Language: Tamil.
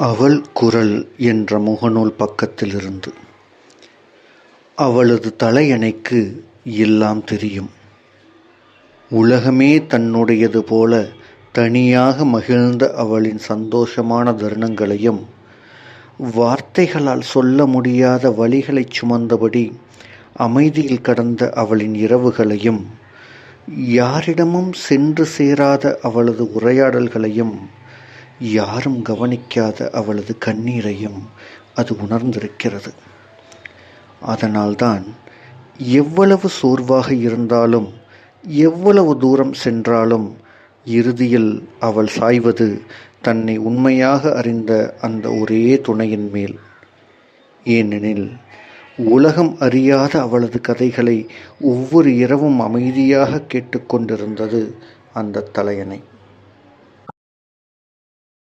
அவள் குரல் என்ற முகநூல் பக்கத்திலிருந்து. அவளது தலையணைக்கு எல்லாம் தெரியும். உலகமே தன்னுடையது போல தனியாக மகிழ்ந்த அவளின் சந்தோஷமான தருணங்களையும், வார்த்தைகளால் சொல்ல முடியாத வலிகளைச் சுமந்தபடி அமைதியில் கடந்த அவளின் இரவுகளையும், யாரிடமும் சென்று சேராத அவளது உரையாடல்களையும், யாரும் கவனிக்காத அவளது கண்ணீரையும் அது உணர்ந்திருக்கிறது. அதனால்தான் எவ்வளவு சோர்வாக இருந்தாலும், எவ்வளவு தூரம் சென்றாலும், இறுதியில் அவள் சாய்வது தன்னை உண்மையாக அறிந்த அந்த ஒரே துணையின் மேல். ஏனெனில் உலகம் அறியாத அவளது கதைகளை ஒவ்வொரு இரவும் அமைதியாக கேட்டுக்கொண்டிருந்தது அந்த தலையணை.